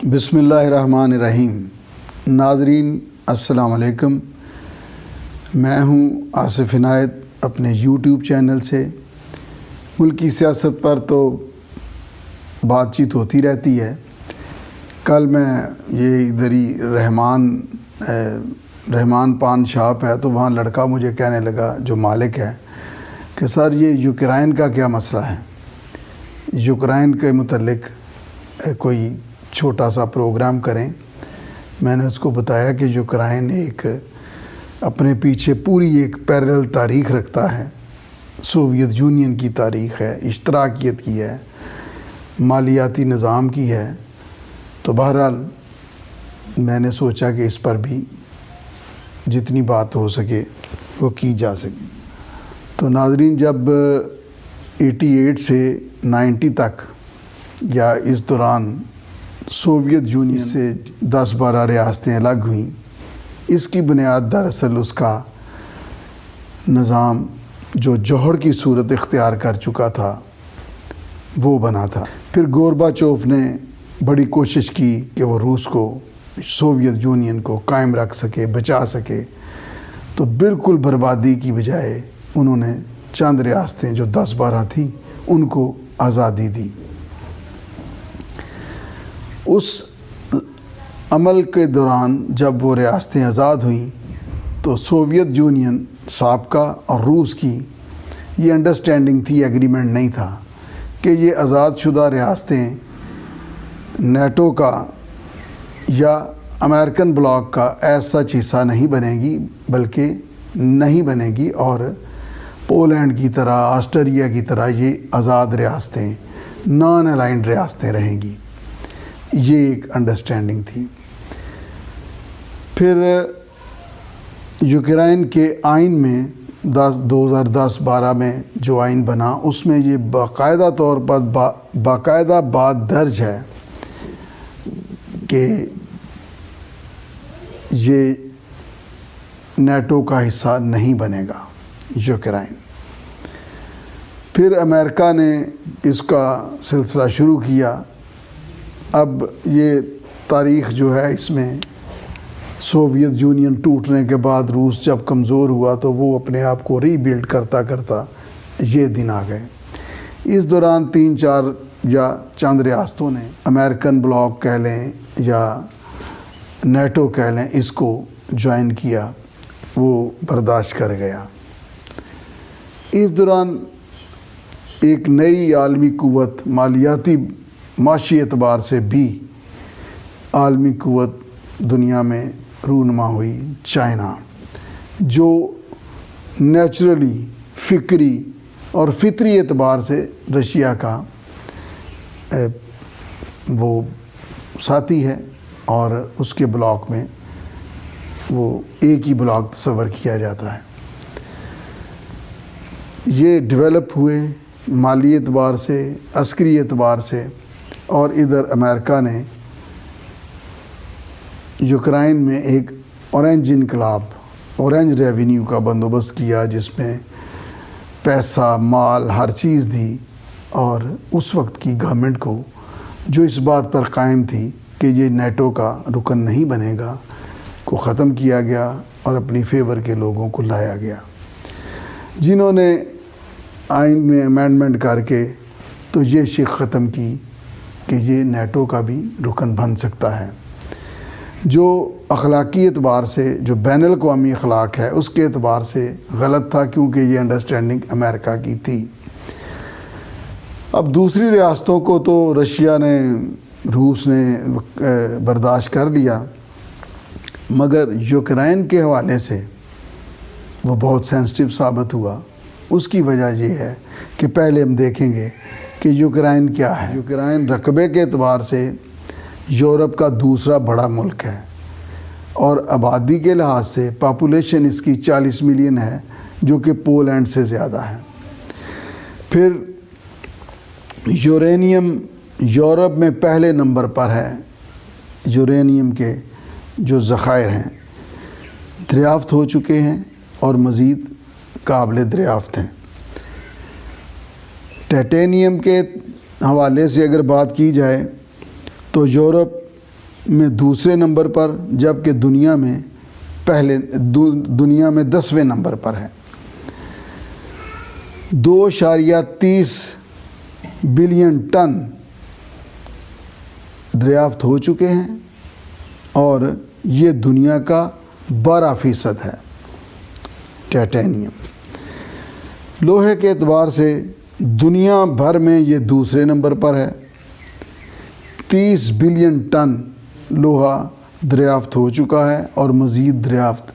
بسم اللہ الرحمن الرحیم۔ ناظرین السلام علیکم، میں ہوں آصف عنایت اپنے یوٹیوب چینل سے۔ ملکی سیاست پر تو بات چیت ہوتی رہتی ہے۔ کل میں یہ ادھر ہی رحمان پان شاپ ہے تو وہاں لڑکا مجھے کہنے لگا جو مالک ہے کہ سر یہ یوکرائن کا کیا مسئلہ ہے، یوکرائن کے متعلق کوئی چھوٹا سا پروگرام کریں۔ میں نے اس کو بتایا کہ یوکرائن ایک اپنے پیچھے پوری ایک پیرل تاریخ رکھتا ہے، سوویت یونین کی تاریخ ہے، اشتراکیت کی ہے، مالیاتی نظام کی ہے۔ تو بہرحال میں نے سوچا کہ اس پر بھی جتنی بات ہو سکے وہ کی جا سکے۔ تو ناظرین، جب 88 سے 90 تک یا اس دوران سوویت یونین سے 10-12 ریاستیں الگ ہوئیں، اس کی بنیاد دراصل اس کا نظام جو جوہر کی صورت اختیار کر چکا تھا وہ بنا تھا۔ پھر گورباچوف نے بڑی کوشش کی کہ وہ روس کو، سوویت یونین کو قائم رکھ سکے، بچا سکے، تو بالکل بربادی کی بجائے انہوں نے چند ریاستیں جو 10-12 تھیں ان کو آزادی دی۔ اس عمل کے دوران جب وہ ریاستیں آزاد ہوئیں تو سوویت یونین سابقہ اور روس کی یہ انڈرسٹینڈنگ تھی، ایگریمنٹ نہیں تھا کہ یہ آزاد شدہ ریاستیں نیٹو کا یا امریکن بلاک کا ایسا حصہ نہیں بنے گی، بلکہ نہیں بنے گی اور پولینڈ کی طرح، آسٹریا کی طرح یہ آزاد ریاستیں، نان الائنڈ ریاستیں رہیں گی۔ یہ ایک انڈرسٹینڈنگ تھی۔ پھر یوکرائن کے آئین میں 2010-12 میں جو آئین بنا، اس میں یہ باقاعدہ طور پر باقاعدہ بات درج ہے کہ یہ نیٹو کا حصہ نہیں بنے گا یوکرائن۔ پھر امریکہ نے اس کا سلسلہ شروع کیا۔ اب یہ تاریخ جو ہے اس میں سوویت یونین ٹوٹنے کے بعد روس جب کمزور ہوا تو وہ اپنے آپ کو ری بلڈ کرتا کرتا یہ دن آ گئے۔ اس دوران 3-4 یا چند ریاستوں نے امریکن بلاک کہہ لیں یا نیٹو کہہ لیں، اس کو جوائن کیا، وہ برداشت کر گیا۔ اس دوران ایک نئی عالمی قوت، مالیاتی معاشی اعتبار سے بھی عالمی قوت دنیا میں رونما ہوئی، چائنا، جو نیچرلی، فکری اور فطری اعتبار سے رشیا کا وہ ساتھی ہے اور اس کے بلاک میں وہ ایک ہی بلاک تصور کیا جاتا ہے۔ یہ ڈیولپ ہوئے مالی اعتبار سے، عسکری اعتبار سے، اور ادھر امریکہ نے یوکرائن میں ایک اورنج انقلاب، اورنج ریونیو کا بندوبست کیا، جس میں پیسہ، مال، ہر چیز دی، اور اس وقت کی گورنمنٹ کو جو اس بات پر قائم تھی کہ یہ نیٹو کا رکن نہیں بنے گا، کو ختم کیا گیا اور اپنی فیور کے لوگوں کو لایا گیا، جنہوں نے آئین میں امینڈمنٹ کر کے تو یہ شک ختم کی کہ یہ نیٹو کا بھی رکن بن سکتا ہے، جو اخلاقی اعتبار سے، جو بین الاقوامی اخلاق ہے، اس کے اعتبار سے غلط تھا، کیونکہ یہ انڈرسٹینڈنگ امریکہ کی تھی۔ اب دوسری ریاستوں کو تو رشیا نے، روس نے برداشت کر لیا، مگر یوکرائن کے حوالے سے وہ بہت سینسٹیو ثابت ہوا۔ اس کی وجہ یہ ہے کہ پہلے ہم دیکھیں گے کہ یوکرائن کیا ہے۔ یوکرائن رقبے کے اعتبار سے یورپ کا دوسرا بڑا ملک ہے، اور آبادی کے لحاظ سے پاپولیشن اس کی 40 ملین ہے، جو کہ پولینڈ سے زیادہ ہے۔ پھر یورینیم یورپ میں پہلے نمبر پر ہے۔ یورینیم کے جو ذخائر ہیں دریافت ہو چکے ہیں اور مزید قابل دریافت ہیں۔ ٹائٹینیم کے حوالے سے اگر بات کی جائے تو یورپ میں دوسرے نمبر پر، جبکہ دنیا میں 10ویں نمبر پر ہے۔ 2.30 بلین ٹن دریافت ہو چکے ہیں اور یہ دنیا کا 12% ہے۔ ٹائٹینیم لوہے کے اعتبار سے دنیا بھر میں یہ دوسرے نمبر پر ہے۔ 30 بلین ٹن لوہا دریافت ہو چکا ہے اور مزید دریافت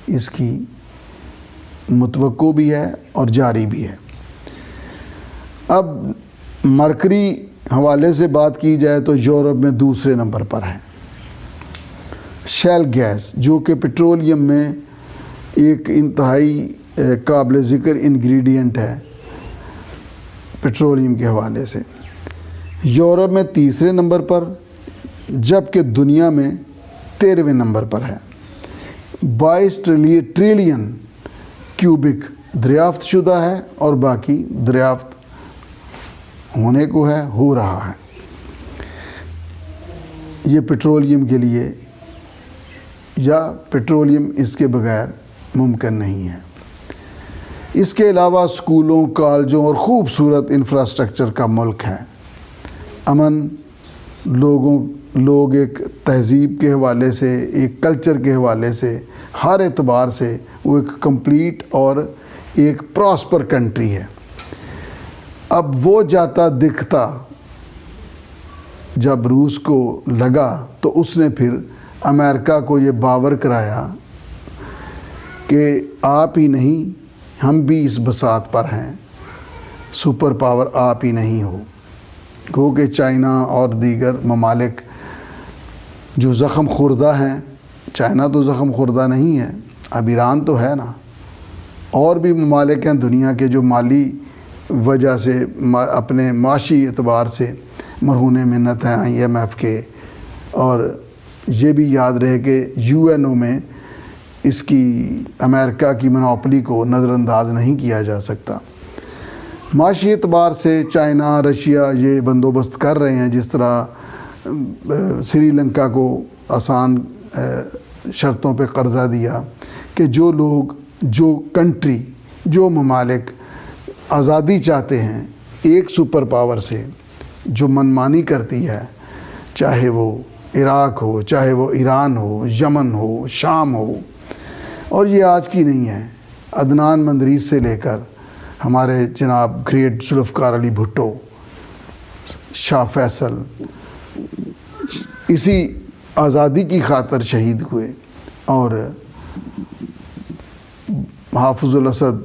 اس کی متوقع بھی ہے اور جاری بھی ہے۔ اب مرکری حوالے سے بات کی جائے تو یورپ میں دوسرے نمبر پر ہے۔ شیل گیس جو کہ پیٹرولیم میں ایک انتہائی قابل ذکر انگریڈینٹ ہے پیٹرولیم کے حوالے سے، یورپ میں تیسرے نمبر پر، جبکہ دنیا میں 13ویں نمبر پر ہے۔ 22 ٹریلین کیوبک دریافت شدہ ہے اور باقی دریافت ہونے کو ہے، ہو رہا ہے۔ یہ پیٹرولیم کے لیے یا پیٹرولیم اس کے بغیر ممکن نہیں ہے۔ اس کے علاوہ اسکولوں، کالجوں اور خوبصورت انفراسٹرکچر کا ملک ہے۔ امن، لوگ ایک تہذیب کے حوالے سے، ایک کلچر کے حوالے سے، ہر اعتبار سے وہ ایک کمپلیٹ اور ایک پراسپر کنٹری ہے۔ اب وہ جاتا دکھتا جب روس کو لگا تو اس نے پھر امریکہ کو یہ باور کرایا کہ آپ ہی نہیں، ہم بھی اس بساط پر ہیں، سپر پاور آپ ہی نہیں ہو۔ گو کہ چائنا اور دیگر ممالک جو زخم خوردہ ہیں، چائنا تو زخم خوردہ نہیں ہے، اب ایران تو ہے نا، اور بھی ممالک ہیں دنیا کے جو مالی وجہ سے اپنے معاشی اعتبار سے مرہون منت ہیں IMF کے، اور یہ بھی یاد رہے کہ UNO میں اس کی امریکہ کی منوپلی کو نظر انداز نہیں کیا جا سکتا۔ معاشی اعتبار سے چائنا، رشیا یہ بندوبست کر رہے ہیں، جس طرح سری لنکا کو آسان شرطوں پہ قرضہ دیا کہ جو لوگ، جو کنٹری، جو ممالک آزادی چاہتے ہیں ایک سپر پاور سے جو منمانی کرتی ہے، چاہے وہ عراق ہو، چاہے وہ ایران ہو، یمن ہو، شام ہو، اور یہ آج کی نہیں ہے، عدنان مندریس سے لے کر ہمارے جناب گریٹ ذوالفقار علی بھٹو، شاہ فیصل، اسی آزادی کی خاطر شہید ہوئے، اور حافظ الاسد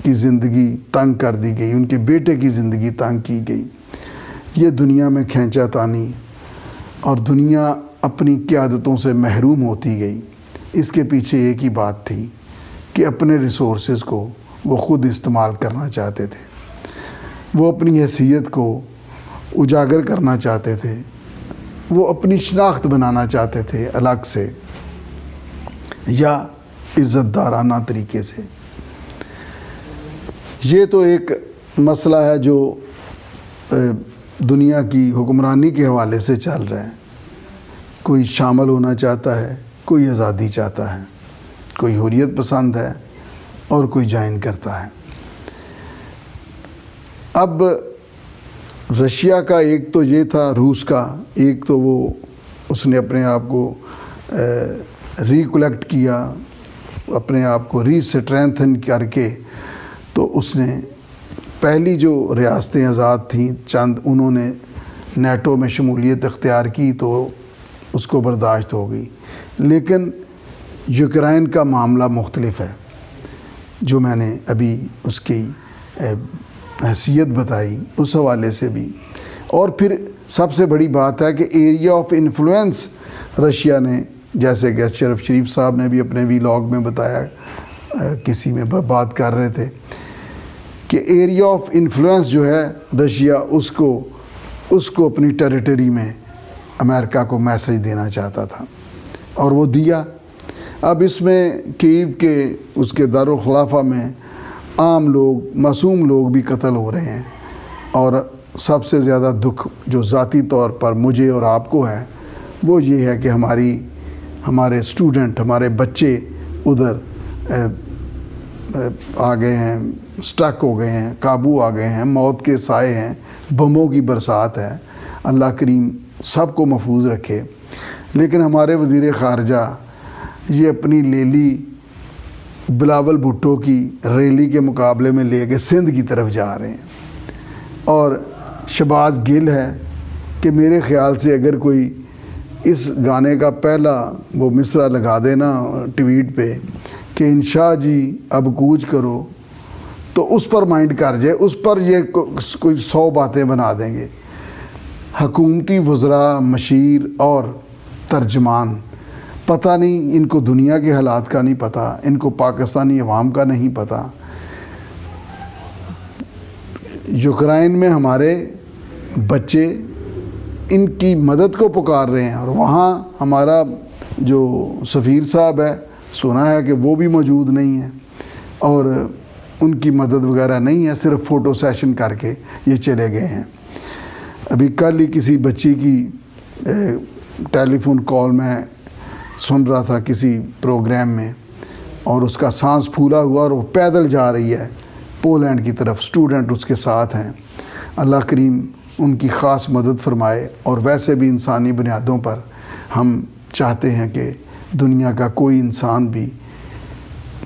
کی زندگی تنگ کر دی گئی، ان کے بیٹے کی زندگی تنگ کی گئی۔ یہ دنیا میں کھینچا تانی اور دنیا اپنی قیادتوں سے محروم ہوتی گئی۔ اس کے پیچھے ایک ہی بات تھی کہ اپنے ریسورسز کو وہ خود استعمال کرنا چاہتے تھے، وہ اپنی حیثیت کو اجاگر کرنا چاہتے تھے، وہ اپنی شناخت بنانا چاہتے تھے الگ سے یا عزت دارانہ طریقے سے۔ یہ تو ایک مسئلہ ہے جو دنیا کی حکمرانی کے حوالے سے چل رہا ہے۔ کوئی شامل ہونا چاہتا ہے، کوئی آزادی چاہتا ہے، کوئی حریت پسند ہے اور کوئی جوائن کرتا ہے۔ اب رشیا کا ایک تو یہ تھا، روس کا ایک تو وہ اس نے اپنے آپ کو ریکلیکٹ کیا، اپنے آپ کو ری اسٹرینتھن کر کے، تو اس نے پہلی جو ریاستیں آزاد تھیں چند، انہوں نے نیٹو میں شمولیت اختیار کی تو اس کو برداشت ہو گئی۔ لیکن یوکرائن کا معاملہ مختلف ہے، جو میں نے ابھی اس کی حیثیت بتائی اس حوالے سے بھی، اور پھر سب سے بڑی بات ہے کہ ایریا آف انفلوئنس رشیا نے، جیسے کہ شرف شریف صاحب نے بھی اپنے ویلاگ میں بتایا، کسی میں بات کر رہے تھے کہ ایریا آف انفلوئنس جو ہے رشیا، اس کو اپنی ٹیریٹری میں امریکہ کو میسج دینا چاہتا تھا، اور وہ دیا۔ اب اس میں کیو کے اس کے دارالخلافہ میں عام لوگ، معصوم لوگ بھی قتل ہو رہے ہیں، اور سب سے زیادہ دکھ جو ذاتی طور پر مجھے اور آپ کو ہے وہ یہ ہے کہ ہمارے اسٹوڈنٹ، ہمارے بچے ادھر آ گئے ہیں، سٹک ہو گئے ہیں، قابو آ گئے ہیں، موت کے سائے ہیں، بموں کی برسات ہے۔ اللہ کریم سب کو محفوظ رکھے۔ لیکن ہمارے وزیر خارجہ یہ اپنی لیلی بلاول بھٹو کی ریلی کے مقابلے میں لے کے سندھ کی طرف جا رہے ہیں، اور شہباز گل ہے کہ میرے خیال سے اگر کوئی اس گانے کا پہلا وہ مصرع لگا دینا ٹویٹ پہ کہ انشاء جی اب کوچ کرو، تو اس پر مائنڈ کر جائے، اس پر یہ کوئی 100 باتیں بنا دیں گے۔ حکومتی وزراء، مشیر اور ترجمان، پتہ نہیں ان کو دنیا کے حالات کا نہیں پتہ، ان کو پاکستانی عوام کا نہیں پتہ۔ یوکرائن میں ہمارے بچے ان کی مدد کو پکار رہے ہیں، اور وہاں ہمارا جو سفیر صاحب ہے سنا ہے کہ وہ بھی موجود نہیں ہے، اور ان کی مدد وغیرہ نہیں ہے، صرف فوٹو سیشن کر کے یہ چلے گئے ہیں۔ ابھی کل ہی کسی بچی کی ٹیلی فون کال میں سن رہا تھا کسی پروگرام میں، اور اس کا سانس پھولا ہوا اور وہ پیدل جا رہی ہے پولینڈ کی طرف، اسٹوڈنٹ اس کے ساتھ ہیں۔ اللہ کریم ان کی خاص مدد فرمائے۔ اور ویسے بھی انسانی بنیادوں پر ہم چاہتے ہیں کہ دنیا کا کوئی انسان بھی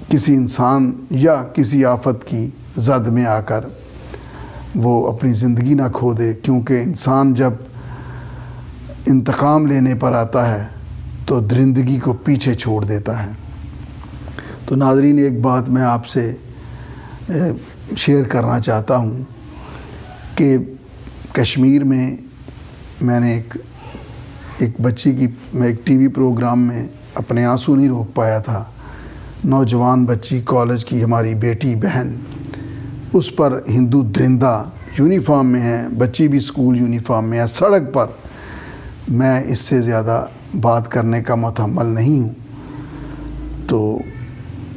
کسی انسان یا کسی آفت کی زد میں آ کر وہ اپنی زندگی نہ کھو دے، کیونکہ انسان جب انتقام لینے پر آتا ہے تو درندگی کو پیچھے چھوڑ دیتا ہے۔ تو ناظرین، ایک بات میں آپ سے شیئر کرنا چاہتا ہوں کہ کشمیر میں نے ایک بچی کی، میں ایک ٹی وی پروگرام میں اپنے آنسو نہیں روک پایا تھا۔ نوجوان بچی، کالج کی ہماری بیٹی بہن، اس پر ہندو درندہ یونیفارم میں ہے، بچی بھی اسکول یونیفارم میں ہے، سڑک پر۔ میں اس سے زیادہ بات کرنے کا متحمل نہیں ہوں۔ تو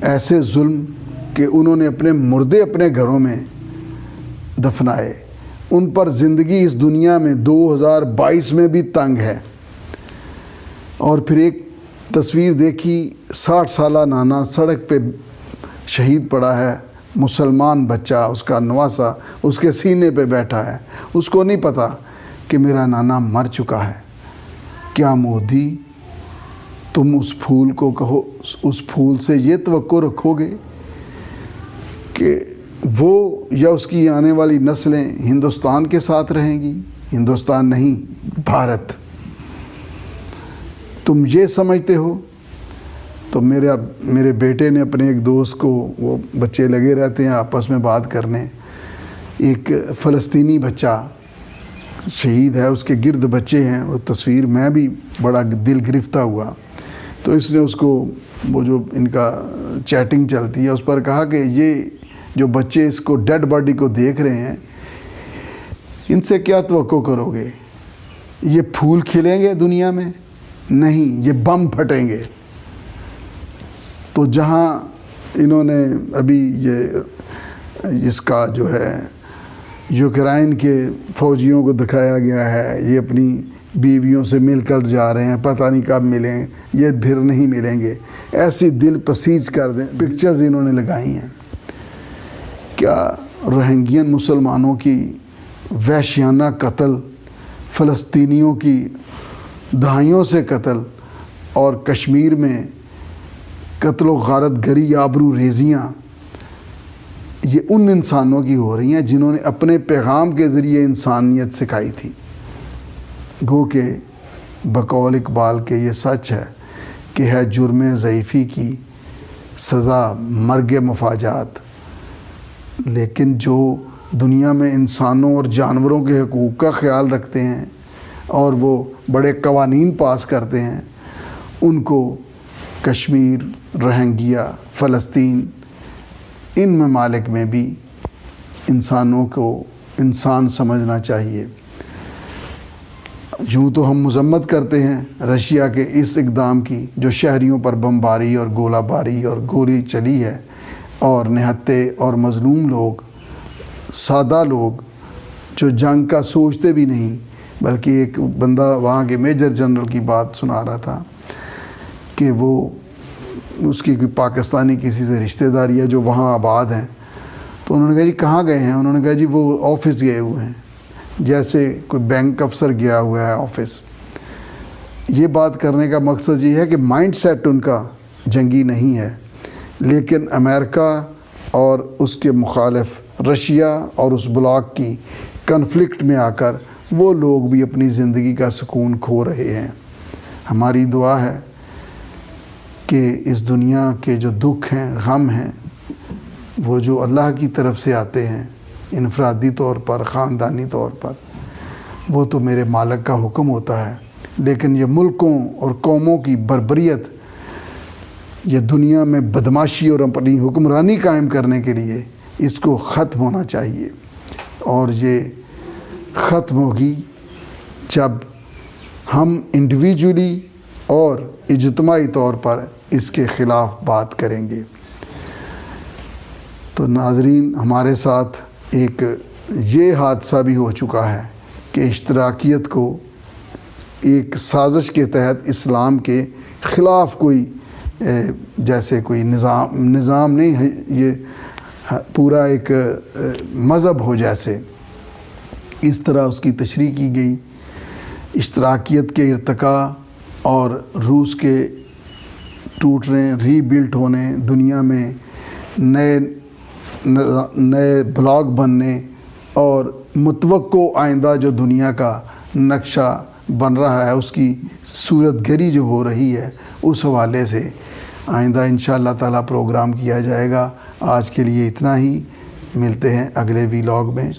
ایسے ظلم کہ انہوں نے اپنے مردے اپنے گھروں میں دفنائے، ان پر زندگی اس دنیا میں 2022 میں بھی تنگ ہے۔ اور پھر ایک تصویر دیکھی، 60 سالہ نانا سڑک پہ شہید پڑا ہے، مسلمان بچہ، اس کا نواسا اس کے سینے پہ بیٹھا ہے، اس کو نہیں پتہ کہ میرا نانا مر چکا ہے۔ کیا مودی تم اس پھول کو کہو، اس پھول سے یہ توقع رکھو گے کہ وہ یا اس کی آنے والی نسلیں ہندوستان کے ساتھ رہیں گی؟ ہندوستان نہیں، بھارت۔ تم یہ سمجھتے ہو؟ تو میرے بیٹے نے اپنے ایک دوست کو، وہ بچے لگے رہتے ہیں آپس میں بات کرنے، ایک فلسطینی بچہ شہید ہے، اس کے گرد بچے ہیں، وہ تصویر میں بھی بڑا دل گرفتہ ہوا۔ تو اس نے اس کو، وہ جو ان کا چیٹنگ چلتی ہے، اس پر کہا کہ یہ جو بچے اس کو ڈیڈ باڈی کو دیکھ رہے ہیں، ان سے کیا توقع کرو گے؟ یہ پھول کھلیں گے دنیا میں؟ نہیں، یہ بم پھٹیں گے۔ تو جہاں انہوں نے ابھی اس کا جو ہے یوکرائن کے فوجیوں کو دکھایا گیا ہے، یہ اپنی بیویوں سے مل کر جا رہے ہیں، پتہ نہیں کب ملیں، یہ پھر نہیں ملیں گے، ایسی دل پسیج کر دیں پکچرز انہوں نے لگائی ہیں۔ کیا روہنگین مسلمانوں کی وحشیانہ قتل، فلسطینیوں کی دہائیوں سے قتل، اور کشمیر میں قتل و غارت گری، آبرو ریزیاں، یہ ان انسانوں کی ہو رہی ہیں جنہوں نے اپنے پیغام کے ذریعے انسانیت سکھائی تھی۔ گو کہ بقول اقبال کے یہ سچ ہے کہ ہے جرم ضعیفی کی سزا مرگ مفاجات، لیکن جو دنیا میں انسانوں اور جانوروں کے حقوق کا خیال رکھتے ہیں اور وہ بڑے قوانین پاس کرتے ہیں، ان کو کشمیر، روہنگیا، فلسطین، ان ممالک میں بھی انسانوں کو انسان سمجھنا چاہیے۔ یوں تو ہم مذمت کرتے ہیں رشیا کے اس اقدام کی، جو شہریوں پر بمباری اور گولہ باری اور گولی چلی ہے، اور نہتے اور مظلوم لوگ، سادہ لوگ جو جنگ کا سوچتے بھی نہیں، بلکہ ایک بندہ وہاں کے میجر جنرل کی بات سنا رہا تھا کہ وہ اس کی کوئی پاکستانی کسی سے رشتہ داری ہے جو وہاں آباد ہیں، تو انہوں نے کہا جی کہاں گئے ہیں؟ انہوں نے کہا جی وہ آفس گئے ہوئے ہیں، جیسے کوئی بینک افسر گیا ہوا ہے آفس۔ یہ بات کرنے کا مقصد یہ ہے کہ مائنڈ سیٹ ان کا جنگی نہیں ہے، لیکن امریکہ اور اس کے مخالف رشیا اور اس بلاک کی کنفلکٹ میں آ کر وہ لوگ بھی اپنی زندگی کا سکون کھو رہے ہیں۔ ہماری دعا ہے کہ اس دنیا کے جو دکھ ہیں، غم ہیں، وہ جو اللہ کی طرف سے آتے ہیں انفرادی طور پر، خاندانی طور پر، وہ تو میرے مالک کا حکم ہوتا ہے، لیکن یہ ملکوں اور قوموں کی بربریت، یہ دنیا میں بدماشی اور اپنی حکمرانی قائم کرنے کے لیے اس کو ختم ہونا چاہیے، اور یہ ختم ہوگی جب ہم انڈیویجولی اور اجتماعی طور پر اس کے خلاف بات کریں گے۔ تو ناظرین، ہمارے ساتھ ایک یہ حادثہ بھی ہو چکا ہے کہ اشتراکیت کو ایک سازش کے تحت اسلام کے خلاف کوئی جیسے کوئی نظام نہیں ہے، یہ پورا ایک مذہب ہو جیسے، اس طرح اس کی تشریح کی گئی۔ اشتراکیت کے ارتقاء اور روس کے ٹوٹنے، ری بلٹ ہونے، دنیا میں نئے بلاک بننے اور متوقع آئندہ جو دنیا کا نقشہ بن رہا ہے اس کی صورت گری جو ہو رہی ہے، اس حوالے سے آئندہ انشاءاللہ تعالیٰ پروگرام کیا جائے گا۔ آج کے لیے اتنا ہی، ملتے ہیں اگلے ویلاگ میں۔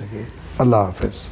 اللہ حافظ۔